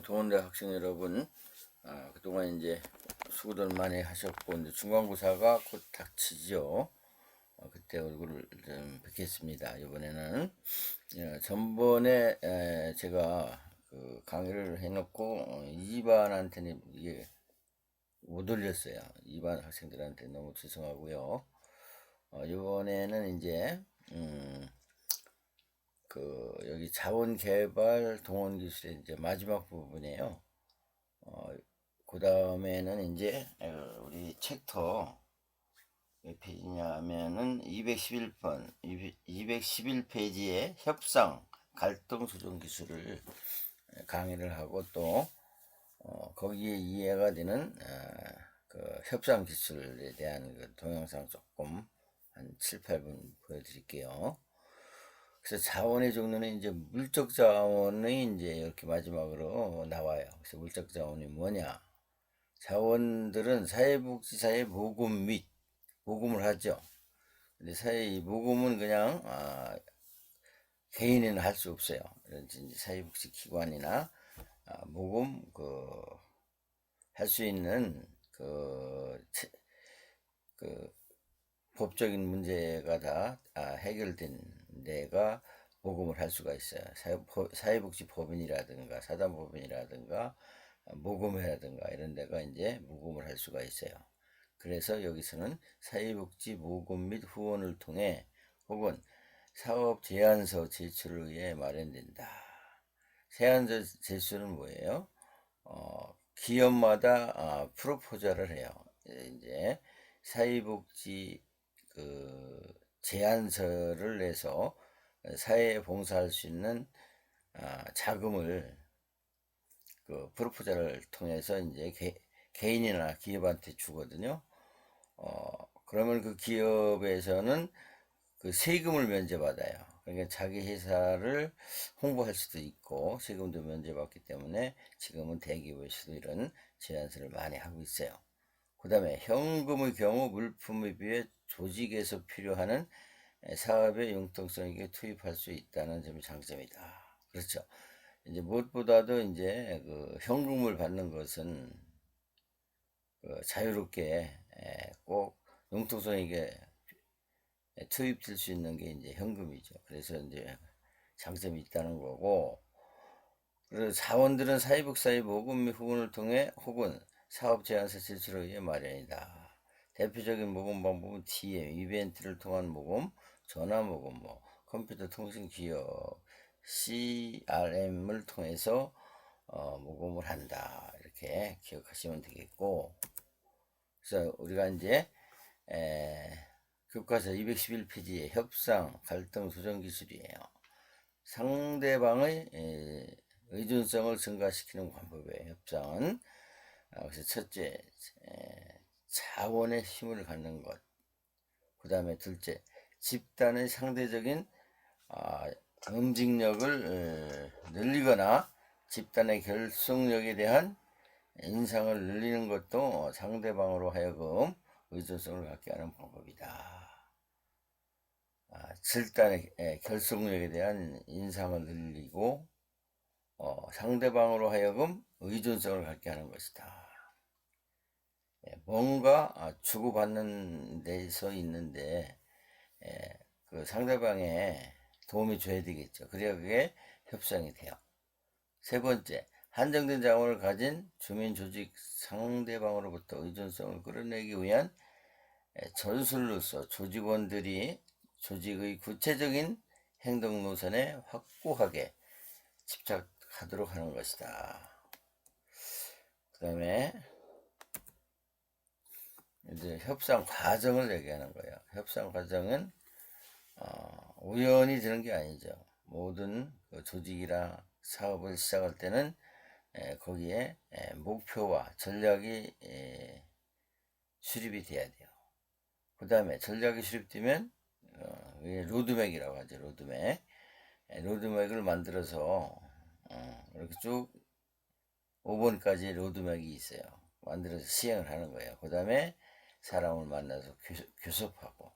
동원대 학생 여러분, 그동안 이제 수고들 많이 하셨고, 이제 중간고사가 곧 닥치죠. 그때 얼굴을 좀 뵙겠습니다. 이번에는. 전번에 제가 그 강의를 해놓고 2반한테는 이게 못 올렸어요. 2반 학생들한테 너무 죄송하고요. 이번에는 이제 여기 자원개발 동원기술의 이제 마지막 부분이에요. 그 다음에는 이제 우리 챕터 몇 페이지냐면은 211번 211페이지에 협상 갈등 조정 기술을 강의를 하고 또 거기에 이해가 되는 그 협상 기술에 대한 그 동영상 조금 한 7, 8분 보여드릴게요. 그래서 자원의 종류는 이제 물적 자원이 이제 이렇게 마지막으로 나와요. 그래서 물적 자원이 뭐냐? 자원들은 사회복지사의 모금 및 모금을 하죠. 근데 모금은 그냥 개인은 할 수 없어요. 이제 사회복지 기관이나 모금 할 수 있는 그 법적인 문제가 다 해결된 데가 모금을 할 수가 있어요. 사회복지법인이라든가 사단법인이라든가 모금회라든가 이런 데가 이제 모금을 할 수가 있어요. 그래서 여기서는 사회복지 모금 및 후원을 통해 혹은 사업 제안서 제출을 위해 마련된다. 제안서 제출은 뭐예요? 기업마다 프로포절을 해요. 이제 사회복지 제안서를 내서 사회에 봉사할 수 있는 자금을 프로포절을 통해서 이제 개인이나 기업한테 주거든요. 그러면 그 기업에서는 그 세금을 면제받아요. 그러니까 자기 회사를 홍보할 수도 있고 세금도 면제받기 때문에 지금은 대기업에서도 이런 제안서를 많이 하고 있어요. 그 다음에 현금의 경우 물품에 비해 조직에서 필요하는 사업의 융통성에게 투입할 수 있다는 점이 장점이다. 그렇죠. 이제 무엇보다도 이제 그 현금을 받는 것은 자유롭게 꼭 융통성에게 투입될 수 있는 게 이제 현금이죠. 그래서 이제 장점이 있다는 거고, 그리고 자원들은 사회복사의 모금 및 후원을 통해 혹은 사업 제안서 제출을 위해 마련이다. 대표적인 모금 방법은 DM, 이벤트를 통한 모금, 전화 모금, 컴퓨터 통신 기업, CRM을 통해서 모금을 한다. 이렇게 기억하시면 되겠고, 그래서 우리가 이제 교과서 211페이지의 협상, 갈등 조정 기술이에요. 상대방의 의존성을 증가시키는 방법이에요. 협상은. 그래서 첫째, 자원의 힘을 갖는 것. 그 다음에 둘째, 집단의 상대적인 응징력을 늘리거나 집단의 결속력에 대한 인상을 늘리는 것도 상대방으로 하여금 의존성을 갖게 하는 방법이다. 집단의 결속력에 대한 인상을 늘리고 상대방으로 하여금 의존성을 갖게 하는 것이다. 뭔가 주고받는 데서 있는데 그 상대방에 도움이 줘야 되겠죠. 그래야 그게 협상이 돼요. 세 번째, 한정된 자원을 가진 주민 조직 상대방으로부터 의존성을 끌어내기 위한 전술로서 조직원들이 조직의 구체적인 행동 노선에 확고하게 집착하도록 하는 것이다. 그 다음에 이제 협상 과정을 얘기하는 거예요. 협상 과정은 우연히 되는 게 아니죠. 모든 조직이나 사업을 시작할 때는 거기에 목표와 전략이 수립이 돼야 돼요. 그 다음에 전략이 수립되면 로드맵이라고 하죠. 로드맵을 만들어서 이렇게 쭉 5번까지 로드맵이 있어요. 만들어서 시행을 하는 거예요. 그 다음에 사람을 만나서 교섭하고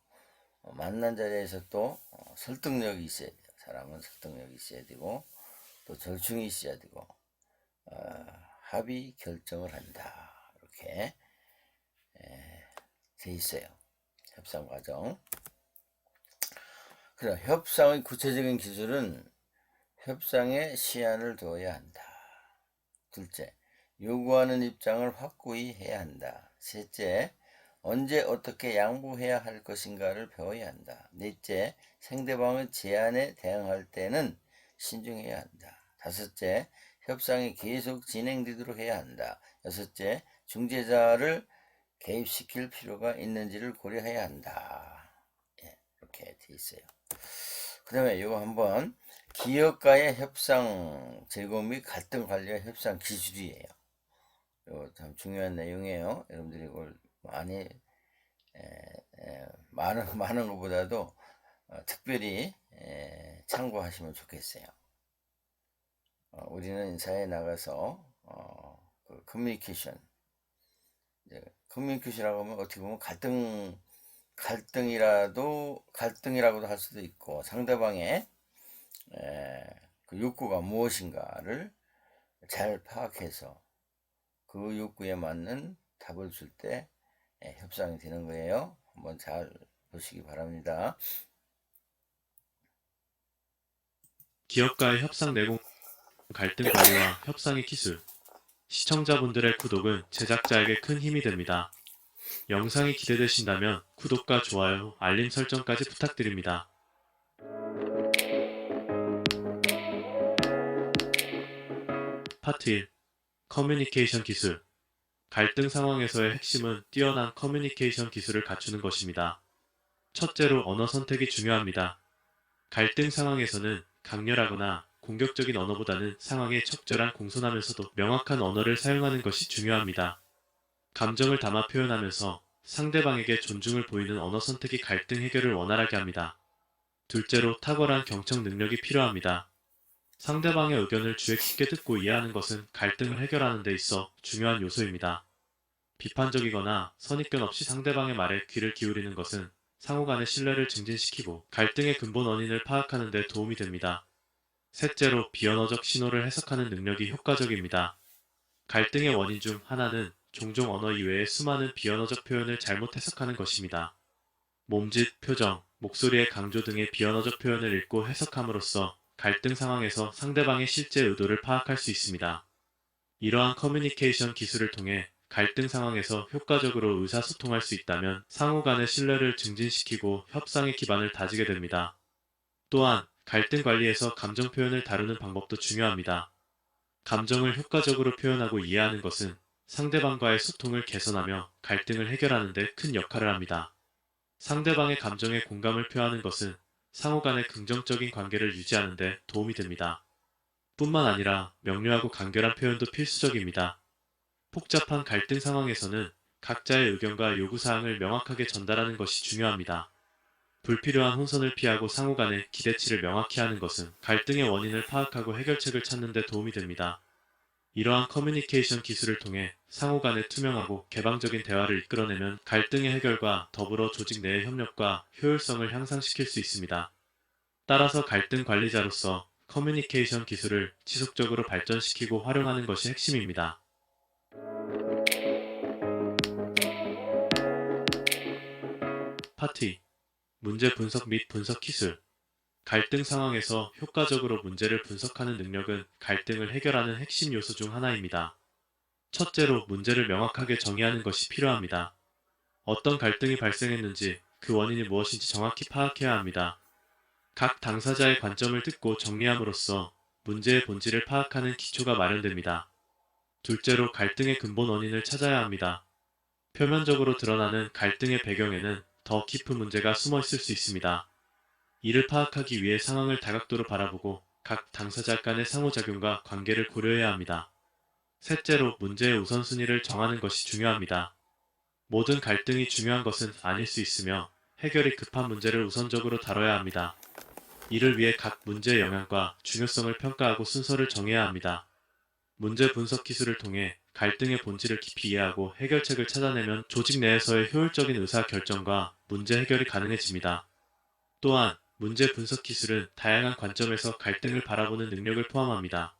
만난 자리에서 또 설득력이 있어야 돼요. 사람은 설득력이 있어야 되고 또 절충이 있어야 되고 합의 결정을 한다. 이렇게 돼 있어요. 협상 과정. 그럼 협상의 구체적인 기술은 협상에 시한을 두어야 한다. 둘째, 요구하는 입장을 확고히 해야 한다. 셋째, 언제 어떻게 양보해야 할 것인가를 배워야 한다. 넷째, 상대방의 제안에 대응할 때는 신중해야 한다. 다섯째, 협상이 계속 진행되도록 해야 한다. 여섯째, 중재자를 개입시킬 필요가 있는지를 고려해야 한다. 이렇게 돼 있어요. 그 다음에 이거 한번 기업과의 협상 제고 및 갈등 관리와 협상 기술이에요. 이거 참 중요한 내용이에요. 여러분들이 이걸 많이 많은 것보다도 특별히 참고하시면 좋겠어요. 우리는 사회에 나가서 그 커뮤니케이션이라고 하면 어떻게 보면 갈등이라고도 할 수도 있고, 상대방의 그 욕구가 무엇인가를 잘 파악해서 그 욕구에 맞는 답을 줄 때 협상이 되는 거예요. 한번 잘 보시기 바랍니다. 기업과의 협상 내공, 갈등 관리와 협상의 기술. 시청자분들의 구독은 제작자에게 큰 힘이 됩니다. 영상이 기대되신다면 구독과 좋아요, 알림 설정까지 부탁드립니다. 파트 1. 커뮤니케이션 기술. 갈등 상황에서의 핵심은 뛰어난 커뮤니케이션 기술을 갖추는 것입니다. 첫째로 언어 선택이 중요합니다. 갈등 상황에서는 강렬하거나 공격적인 언어보다는 상황에 적절한 공손하면서도 명확한 언어를 사용하는 것이 중요합니다. 감정을 담아 표현하면서 상대방에게 존중을 보이는 언어 선택이 갈등 해결을 원활하게 합니다. 둘째로 탁월한 경청 능력이 필요합니다. 상대방의 의견을 주의 깊게 듣고 이해하는 것은 갈등을 해결하는 데 있어 중요한 요소입니다. 비판적이거나 선입견 없이 상대방의 말에 귀를 기울이는 것은 상호 간의 신뢰를 증진시키고 갈등의 근본 원인을 파악하는 데 도움이 됩니다. 셋째로 비언어적 신호를 해석하는 능력이 효과적입니다. 갈등의 원인 중 하나는 종종 언어 이외의 수많은 비언어적 표현을 잘못 해석하는 것입니다. 몸짓, 표정, 목소리의 강조 등의 비언어적 표현을 읽고 해석함으로써 갈등 상황에서 상대방의 실제 의도를 파악할 수 있습니다. 이러한 커뮤니케이션 기술을 통해 갈등 상황에서 효과적으로 의사소통할 수 있다면 상호 간의 신뢰를 증진시키고 협상의 기반을 다지게 됩니다. 또한 갈등 관리에서 감정 표현을 다루는 방법도 중요합니다. 감정을 효과적으로 표현하고 이해하는 것은 상대방과의 소통을 개선하며 갈등을 해결하는 데 큰 역할을 합니다. 상대방의 감정에 공감을 표하는 것은 상호 간의 긍정적인 관계를 유지하는 데 도움이 됩니다. 뿐만 아니라 명료하고 간결한 표현도 필수적입니다. 복잡한 갈등 상황에서는 각자의 의견과 요구사항을 명확하게 전달하는 것이 중요합니다. 불필요한 혼선을 피하고 상호 간의 기대치를 명확히 하는 것은 갈등의 원인을 파악하고 해결책을 찾는 데 도움이 됩니다. 이러한 커뮤니케이션 기술을 통해 상호 간의 투명하고 개방적인 대화를 이끌어내면 갈등의 해결과 더불어 조직 내의 협력과 효율성을 향상시킬 수 있습니다. 따라서 갈등 관리자로서 커뮤니케이션 기술을 지속적으로 발전시키고 활용하는 것이 핵심입니다. 파트 2. 문제 분석 및 분석 기술. 갈등 상황에서 효과적으로 문제를 분석하는 능력은 갈등을 해결하는 핵심 요소 중 하나입니다. 첫째로 문제를 명확하게 정의하는 것이 필요합니다. 어떤 갈등이 발생했는지, 그 원인이 무엇인지 정확히 파악해야 합니다. 각 당사자의 관점을 듣고 정리함으로써 문제의 본질을 파악하는 기초가 마련됩니다. 둘째로 갈등의 근본 원인을 찾아야 합니다. 표면적으로 드러나는 갈등의 배경에는 더 깊은 문제가 숨어 있을 수 있습니다. 이를 파악하기 위해 상황을 다각도로 바라보고 각 당사자 간의 상호작용과 관계를 고려해야 합니다. 셋째로 문제의 우선순위를 정하는 것이 중요합니다. 모든 갈등이 중요한 것은 아닐 수 있으며 해결이 급한 문제를 우선적으로 다뤄야 합니다. 이를 위해 각 문제의 영향과 중요성을 평가하고 순서를 정해야 합니다. 문제 분석 기술을 통해 갈등의 본질을 깊이 이해하고 해결책을 찾아내면 조직 내에서의 효율적인 의사결정과 문제 해결이 가능해집니다. 또한 문제 분석 기술은 다양한 관점에서 갈등을 바라보는 능력을 포함합니다.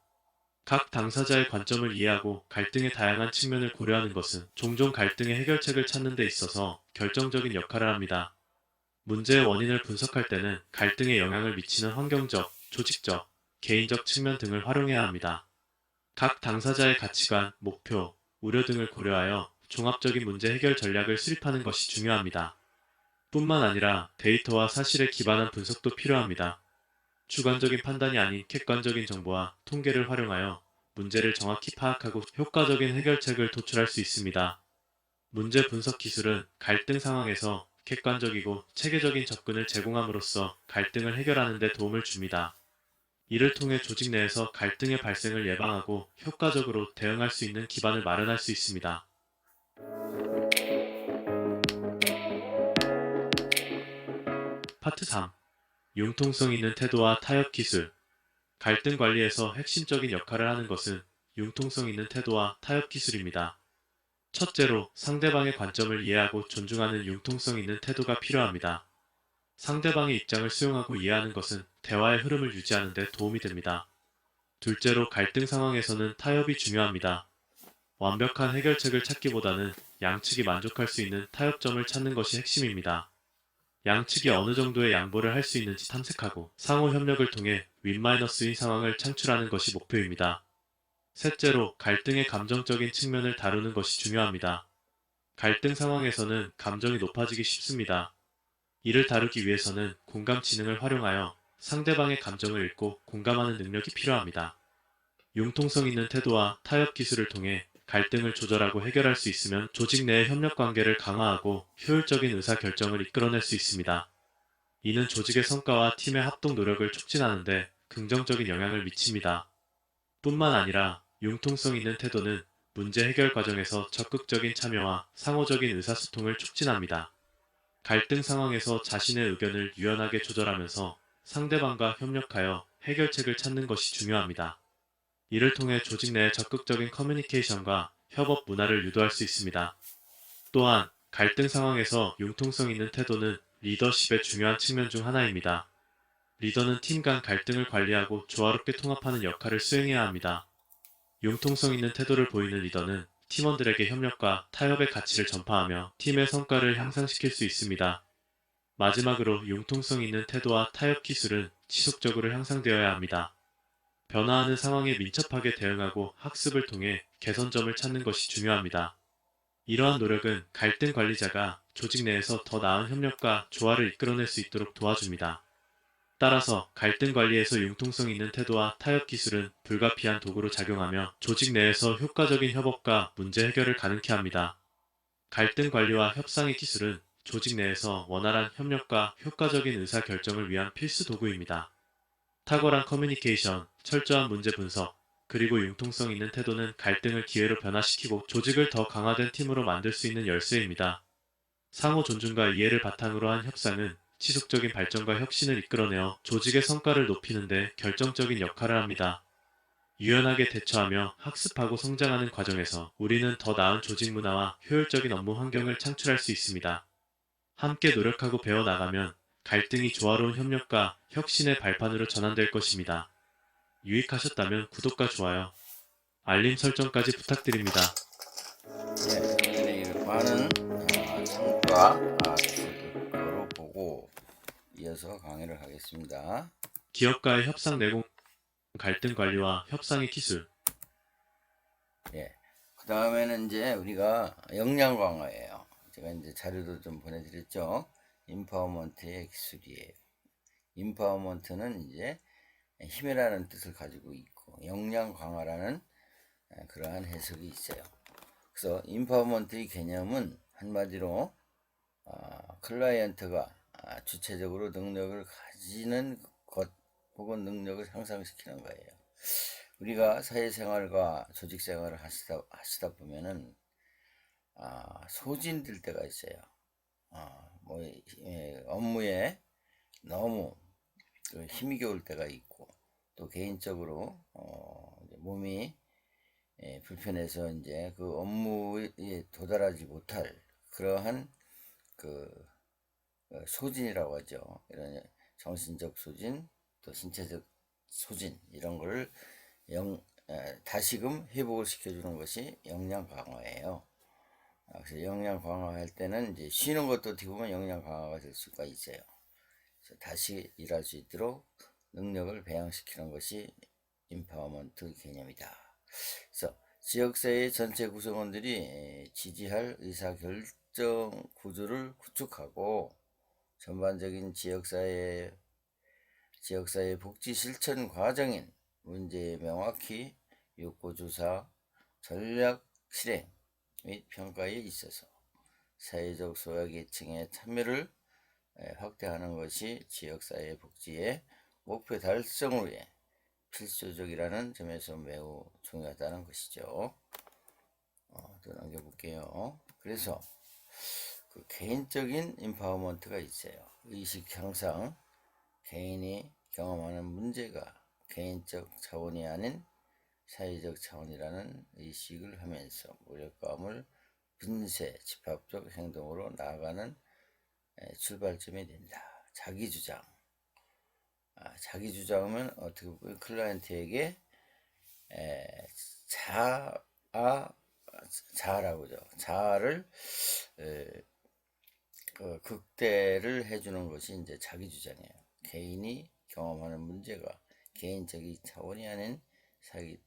각 당사자의 관점을 이해하고 갈등의 다양한 측면을 고려하는 것은 종종 갈등의 해결책을 찾는 데 있어서 결정적인 역할을 합니다. 문제의 원인을 분석할 때는 갈등에 영향을 미치는 환경적, 조직적, 개인적 측면 등을 활용해야 합니다. 각 당사자의 가치관, 목표, 우려 등을 고려하여 종합적인 문제 해결 전략을 수립하는 것이 중요합니다. 뿐만 아니라 데이터와 사실에 기반한 분석도 필요합니다. 주관적인 판단이 아닌 객관적인 정보와 통계를 활용하여 문제를 정확히 파악하고 효과적인 해결책을 도출할 수 있습니다. 문제 분석 기술은 갈등 상황에서 객관적이고 체계적인 접근을 제공함으로써 갈등을 해결하는 데 도움을 줍니다. 이를 통해 조직 내에서 갈등의 발생을 예방하고 효과적으로 대응할 수 있는 기반을 마련할 수 있습니다. 파트 3. 융통성 있는 태도와 타협 기술. 갈등 관리에서 핵심적인 역할을 하는 것은 융통성 있는 태도와 타협 기술입니다. 첫째로 상대방의 관점을 이해하고 존중하는 융통성 있는 태도가 필요합니다. 상대방의 입장을 수용하고 이해하는 것은 대화의 흐름을 유지하는 데 도움이 됩니다. 둘째로 갈등 상황에서는 타협이 중요합니다. 완벽한 해결책을 찾기보다는 양측이 만족할 수 있는 타협점을 찾는 것이 핵심입니다. 양측이 어느 정도의 양보를 할 수 있는지 탐색하고 상호 협력을 통해 윈-윈 상황을 창출하는 것이 목표입니다. 셋째로 갈등의 감정적인 측면을 다루는 것이 중요합니다. 갈등 상황에서는 감정이 높아지기 쉽습니다. 이를 다루기 위해서는 공감 지능을 활용하여 상대방의 감정을 읽고 공감하는 능력이 필요합니다. 융통성 있는 태도와 타협 기술을 통해 갈등을 조절하고 해결할 수 있으면 조직 내의 협력 관계를 강화하고 효율적인 의사 결정을 이끌어낼 수 있습니다. 이는 조직의 성과와 팀의 합동 노력을 촉진하는 데 긍정적인 영향을 미칩니다. 뿐만 아니라 융통성 있는 태도는 문제 해결 과정에서 적극적인 참여와 상호적인 의사소통을 촉진합니다. 갈등 상황에서 자신의 의견을 유연하게 조절하면서 상대방과 협력하여 해결책을 찾는 것이 중요합니다. 이를 통해 조직 내 적극적인 커뮤니케이션과 협업 문화를 유도할 수 있습니다. 또한 갈등 상황에서 융통성 있는 태도는 리더십의 중요한 측면 중 하나입니다. 리더는 팀 간 갈등을 관리하고 조화롭게 통합하는 역할을 수행해야 합니다. 융통성 있는 태도를 보이는 리더는 팀원들에게 협력과 타협의 가치를 전파하며 팀의 성과를 향상시킬 수 있습니다. 마지막으로 융통성 있는 태도와 타협 기술은 지속적으로 향상되어야 합니다. 변화하는 상황에 민첩하게 대응하고 학습을 통해 개선점을 찾는 것이 중요합니다. 이러한 노력은 갈등 관리자가 조직 내에서 더 나은 협력과 조화를 이끌어낼 수 있도록 도와줍니다. 따라서 갈등 관리에서 융통성 있는 태도와 타협 기술은 불가피한 도구로 작용하며 조직 내에서 효과적인 협업과 문제 해결을 가능케 합니다. 갈등 관리와 협상의 기술은 조직 내에서 원활한 협력과 효과적인 의사 결정을 위한 필수 도구입니다. 탁월한 커뮤니케이션, 철저한 문제 분석, 그리고 융통성 있는 태도는 갈등을 기회로 변화시키고 조직을 더 강화된 팀으로 만들 수 있는 열쇠입니다. 상호 존중과 이해를 바탕으로 한 협상은 지속적인 발전과 혁신을 이끌어내어 조직의 성과를 높이는 데 결정적인 역할을 합니다. 유연하게 대처하며 학습하고 성장하는 과정에서 우리는 더 나은 조직 문화와 효율적인 업무 환경을 창출할 수 있습니다. 함께 노력하고 배워나가면 갈등이 조화로운 협력과 혁신의 발판으로 전환될 것입니다. 유익하셨다면 구독과 좋아요, 알림 설정까지 부탁드립니다. 여러분들이 많은 참고가 있을 거로 보고 이어서 강의를 하겠습니다. 기업과의 협상 내공, 갈등 관리와 협상의 기술. 그 다음에는 이제 우리가 역량 강화예요. 제가 이제 자료도 좀 보내드렸죠. 인파워먼트의 기술이에요. 인파워먼트는 이제 힘이라는 뜻을 가지고 있고 역량 강화라는 그러한 해석이 있어요. 그래서 인파워먼트의 개념은 한마디로 클라이언트가 주체적으로 능력을 가지는 것 혹은 능력을 향상시키는 거예요. 우리가 사회생활과 조직생활을 하시다 보면은 소진될 때가 있어요. 업무에 너무 힘이 겨울 때가 있고 또 개인적으로 몸이 불편해서 이제 그 업무에 도달하지 못할 그러한 그 소진이라고 하죠. 이런 정신적 소진 또 신체적 소진 이런 걸 다시금 회복을 시켜주는 것이 역량 강화예요. 그래서 역량 강화할 때는 이제 쉬는 것도 어떻게 보면 역량 강화가 될 수가 있어요. 그래서 다시 일할 수 있도록 능력을 배양시키는 것이 임파워먼트 개념이다. 그래서 지역사회 전체 구성원들이 지지할 의사결정 구조를 구축하고 전반적인 지역사회 복지 실천 과정인 문제에 명확히 욕구조사, 전략 실행 및 평가에 있어서 사회적 소외계층의 참여를 확대하는 것이 지역사회 복지의 목표 달성을 위해 필수적이라는 점에서 매우 중요하다는 것이죠. 또 넘겨볼게요. 그래서 그 개인적인 임파워먼트가 있어요. 의식 향상, 개인이 경험하는 문제가 개인적 차원이 아닌 사회적 차원이라는 의식을 하면서 무력감을 분쇄, 집합적 행동으로 나아가는 출발점이 된다. 자기주장. 자기주장은 어떻게 보면 클라이언트에게 자아라고 하죠. 자아를 극대를 해주는 것이 이제 자기주장이에요. 개인이 경험하는 문제가 개인적인 차원이 아닌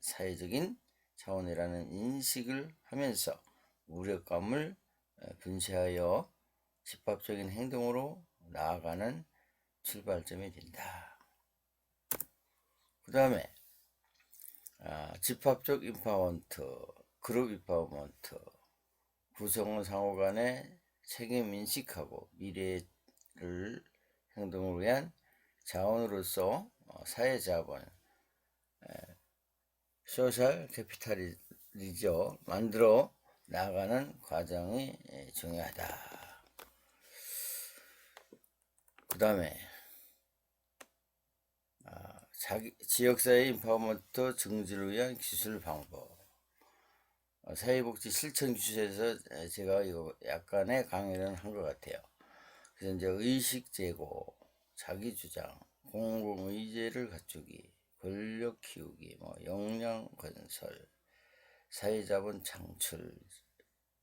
사회적인 차원이라는 인식을 하면서 무력감을 분쇄하여 집합적인 행동으로 나아가는 출발점이 된다. 그 다음에 집합적 임파워먼트, 그룹 임파워먼트, 구성원 상호 간의 책임 인식하고 미래를 행동을 위한 자원으로서 사회자본, 소셜 캐피탈리죠. 만들어 나가는 과정이 중요하다. 그 다음에 지역사회 임파워먼트 증진을 위한 기술 방법. 사회복지 실천 기술에서 제가 이거 약간의 강의를 한 것 같아요. 그래서 이제 의식 제고, 자기 주장, 공공 의제를 갖추기, 권력 키우기, 역량 건설, 사회자본 창출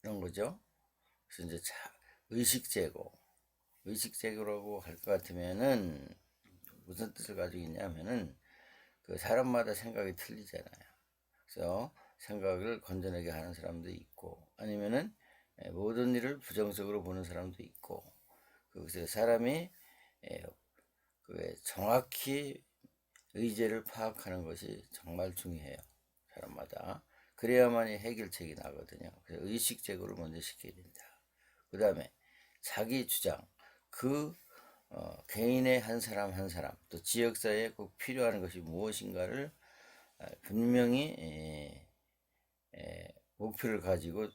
이런 거죠. 그래서 이제 의식 제고라고 할 것 같으면은 무슨 뜻을 가지고 있냐면은 그 사람마다 생각이 틀리잖아요. 그래서 생각을 건져내게 하는 사람도 있고 아니면은 모든 일을 부정적으로 보는 사람도 있고 그래서 사람이 정확히 의제를 파악하는 것이 정말 중요해요. 사람마다. 그래야만이 해결책이 나거든요. 그래서 의식 제고를 먼저 시켜야 된다. 그 다음에 자기 주장. 개인의 한 사람 또 지역사회에 꼭 필요한 것이 무엇인가를 분명히 목표를 가지고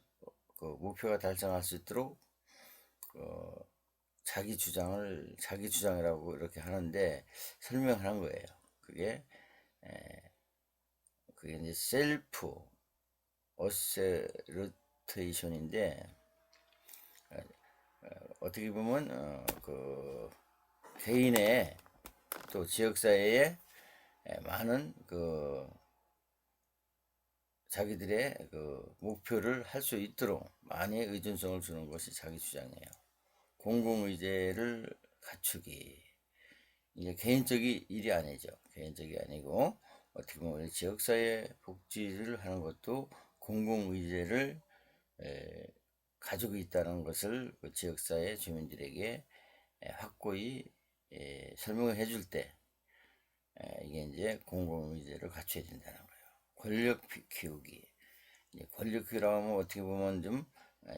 그 목표가 달성할 수 있도록 자기 주장이라고 이렇게 하는데 설명하는 거예요. 그게 이제 셀프 어세르테이션인데 어떻게 보면 그 개인의 또 지역사회에 많은 자기들의 목표를 할 수 있도록 많이 의존성을 주는 것이 자기 주장이에요. 공공의제를 갖추기. 이게 개인적인 일이 아니죠. 개인적이 아니고 어떻게 보면 지역사회 복지를 하는 것도 공공의제를 가지고 있다는 것을 그 지역사회 주민들에게 확고히 설명을 해줄 때 이게 이제 공공의제를 갖춰야 된다는 거예요. 권력 키우기. 권력 키우라고 하면 어떻게 보면 좀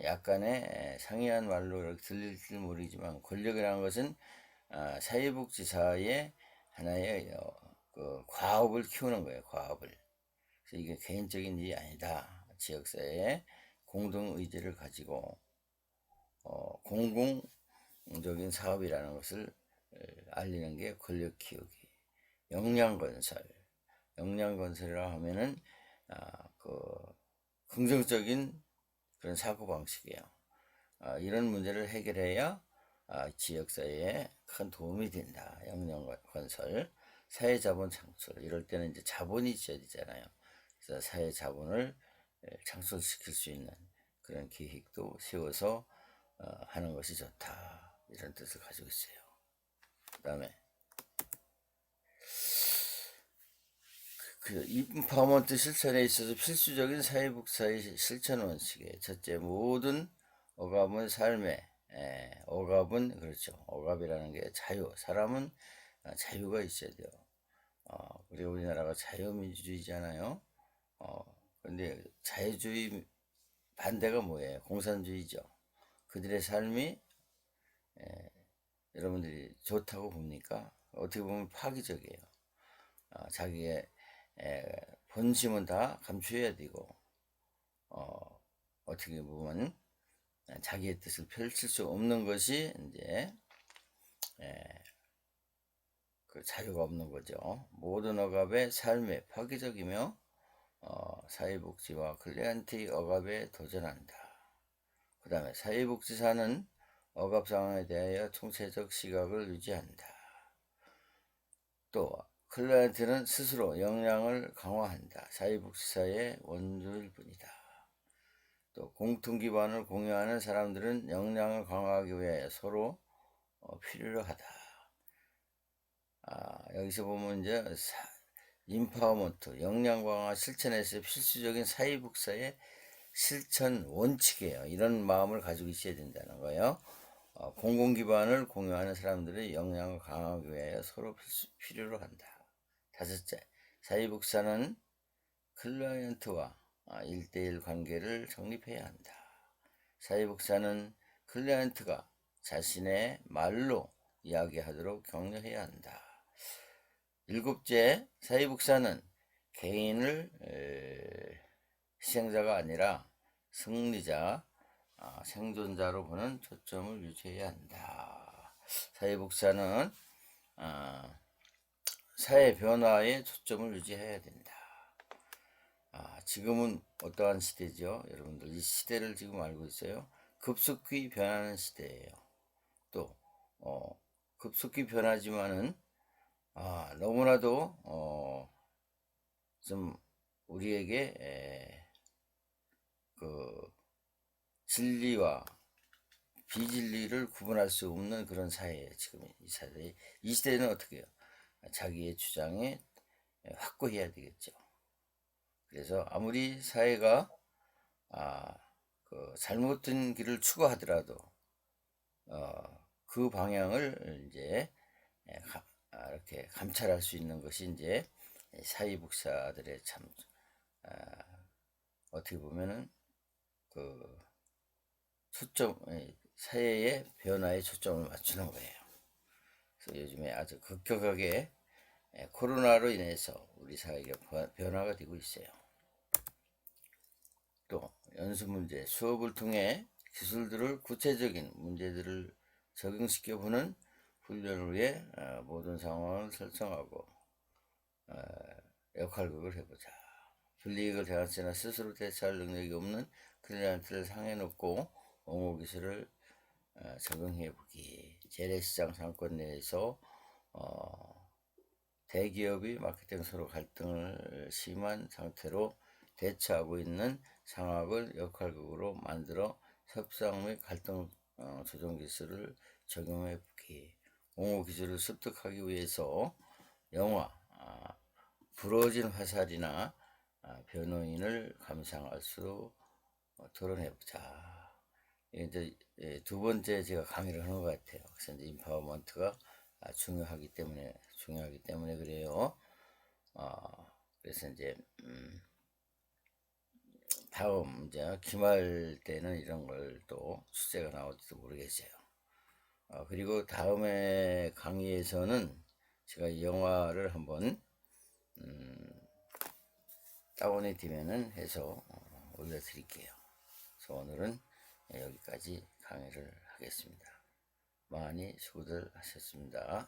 약간의 상이한 말로 이렇게 들릴지 모르지만 권력이라는 것은 사회복지사의 하나의 과업을 키우는 거예요. 과업을. 그래서 이게 개인적인 일이 아니다. 지역사회의 공동의제를 가지고 공공적인 사업이라는 것을 알리는 게 권력 키우기. 역량건설이라고 하면은 긍정적인 그런 사고방식이에요. 이런 문제를 해결해야 지역사회에 큰 도움이 된다. 역량건설, 사회자본 창출. 이럴 때는 이제 자본이 있어야 되잖아요. 사회 자본을 창출시킬 수 있는 그런 계획도 세워서 하는 것이 좋다, 이런 뜻을 가지고 있어요. 그 다음에 그 인파워먼트 실천에 있어서 필수적인 사회복사의 실천 원칙에 첫째, 모든 억압은 삶의 억압은 그렇죠. 억압이라는 게 자유, 사람은 자유가 있어야 돼요. 그리고 우리나라가 자유민주주의잖아요. 근데 자유주의 반대가 뭐예요? 공산주의죠. 그들의 삶이 여러분들이 좋다고 봅니까? 어떻게 보면 파기적이에요. 자기의 본심은 다 감추어야 되고, 어떻게 보면 자기의 뜻을 펼칠 수 없는 것이 이제 그 자유가 없는 거죠. 모든 억압의 삶에 파기적이며 사회복지와 클리언트의 억압에 도전한다. 그 다음에 사회복지사는 억압 상황에 대하여 총체적 시각을 유지한다. 또 클라이언트는 스스로 역량을 강화한다. 사회복지사의 원조일 뿐이다. 또 공통 기반을 공유하는 사람들은 역량을 강화하기 위해 서로 필요로 하다. 여기서 보면 이제 인파워먼트, 역량 강화 실천에서 필수적인 사회복사의 실천 원칙이에요. 이런 마음을 가지고 있어야 된다는 거예요. 공공 기반을 공유하는 사람들의 역량을 강화하기 위해 서로 필요로 한다. 다섯째, 사회복사는 클라이언트와 1대1 관계를 정립해야 한다. 사회복사는 클라이언트가 자신의 말로 이야기하도록 격려해야 한다. 일곱째, 사회복사는 개인을 희생자가 아니라 승리자, 생존자로 보는 초점을 유지해야 한다. 사회복사는 사회 변화에 초점을 유지해야 된다. 지금은 어떠한 시대죠? 여러분들 이 시대를 지금 알고 있어요? 급속히 변하는 시대예요. 또 급속히 변하지만은 너무나도 좀 우리에게 그 진리와 비진리를 구분할 수 없는 그런 사회예요. 지금 이 시대는 어떻게 해요? 자기의 주장에 확고해야 되겠죠. 그래서 아무리 사회가 그 잘못된 길을 추구하더라도 그 방향을 이제 이렇게 감찰할 수 있는 것이 이제 사회복사들의 참 어떻게 보면은 그 초점, 사회의 변화에 초점을 맞추는 거예요. 그래서 요즘에 아주 급격하게 코로나로 인해서 우리 사회가 변화가 되고 있어요. 또 연수 문제, 수업을 통해 기술들을 구체적인 문제들을 적용시켜 보는 훈련을 위해 모든 상황을 설정하고 역할극을 해보자. 불이익을 대하거나 스스로 대처할 능력이 없는 클리언트를 상해 놓고 옹호 기술을 적용해 보기. 재래시장 상권 내에서 대기업이 마케팅 서로 갈등을 심한 상태로 대처하고 있는 상황을 역할극으로 만들어 협상 및 갈등 조정 기술을 적용해 보기. 옹호 기술을 습득하기 위해서 영화, 부러진 화살이나 변호인을 감상할 수 토론해보자. 이제 두 번째 제가 강의를 하는 것 같아요. 그래서 이제 인파워먼트가 중요하기 때문에 그래요. 그래서 이제 다음 이제 기말 때는 이런 걸 또 주제가 나올지도 모르겠어요. 그리고 다음에 강의에서는 제가 이 영화를 한번 다운이 되면은 해서 올려드릴게요. 그래서 오늘은 여기까지 강의를 하겠습니다. 많이 수고들 하셨습니다.